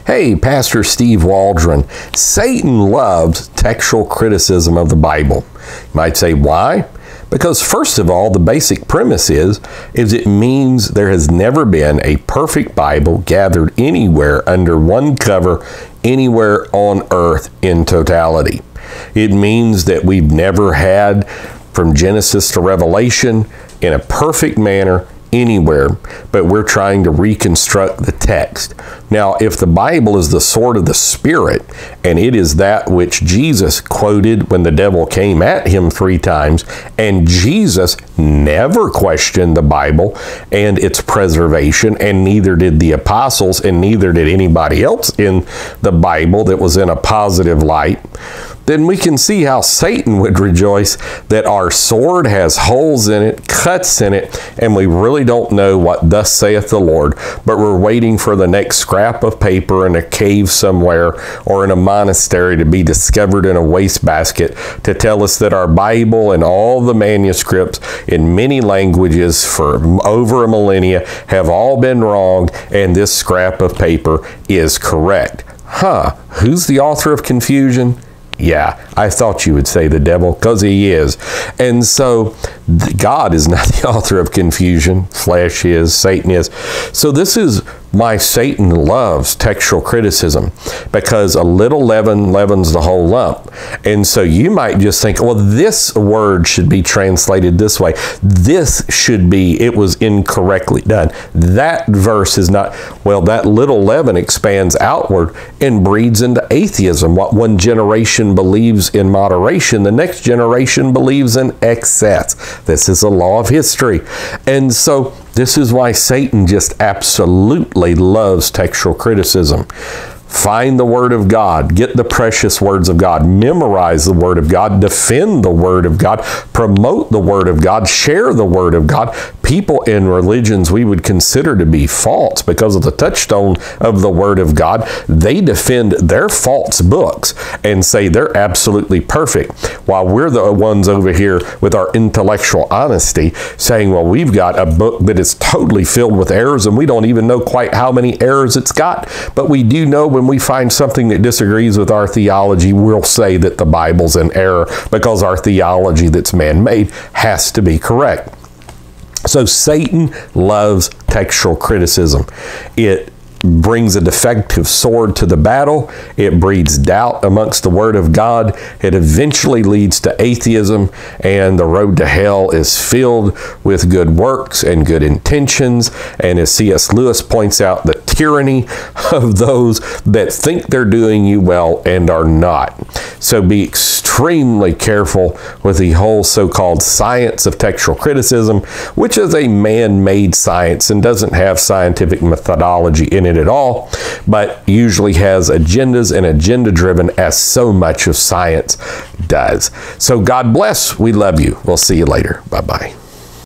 Hey, Pastor Steve Waldron. Satan loves textual criticism of the Bible. You might say, why? Because first of all, the basic premise is it means there has never been a perfect Bible gathered anywhere under one cover, anywhere on earth in totality. It means that we've never had from Genesis to Revelation in a perfect manner anywhere, but we're trying to reconstruct the text. Now, if the Bible is the sword of the Spirit, and it is that which Jesus quoted when the devil came at him 3 times, and Jesus never questioned the Bible and its preservation, and neither did the apostles, and neither did anybody else in the Bible that was in a positive light, then we can see how Satan would rejoice that our sword has holes in it, cuts in it, and we really don't know what thus saith the Lord, but we're waiting for the next scrap of paper in a cave somewhere or in a monastery to be discovered in a wastebasket to tell us that our Bible and all the manuscripts in many languages for over a millennia have all been wrong, and this scrap of paper is correct. Who's the author of confusion? Yeah, I thought you would say the devil, because he is. And so God is not the author of confusion. Flesh is, Satan is. So this is why Satan loves textual criticism, because a little leaven leavens the whole lump. And so you might just think, well, this word should be translated this way. This should be, it was incorrectly done. That verse is not, well, that little leaven expands outward and breeds into atheism. What one generation believes in moderation, the next generation believes in excess. This is a law of history. And so this is why Satan just absolutely loves textual criticism. Find the Word of God. Get the precious words of God. Memorize the Word of God. Defend the Word of God. Promote the Word of God. Share the Word of God. People in religions we would consider to be false because of the touchstone of the Word of God, they defend their false books and say they're absolutely perfect, while we're the ones over here with our intellectual honesty saying, well, we've got a book that is totally filled with errors and we don't even know quite how many errors it's got, but we do know when we find something that disagrees with our theology, we'll say that the Bible's in error because our theology that's man-made has to be correct. So Satan loves textual criticism. It brings a defective sword to the battle. It breeds doubt amongst the Word of God. It eventually leads to atheism, and the road to hell is filled with good works and good intentions. And as C.S. Lewis points out, the tyranny of those that think they're doing you well and are not. So be extremely careful with the whole so-called science of textual criticism, which is a man-made science and doesn't have scientific methodology in it at all, but usually has agendas and agenda-driven, as so much of science does. So God bless. We love you. We'll see you later. Bye-bye.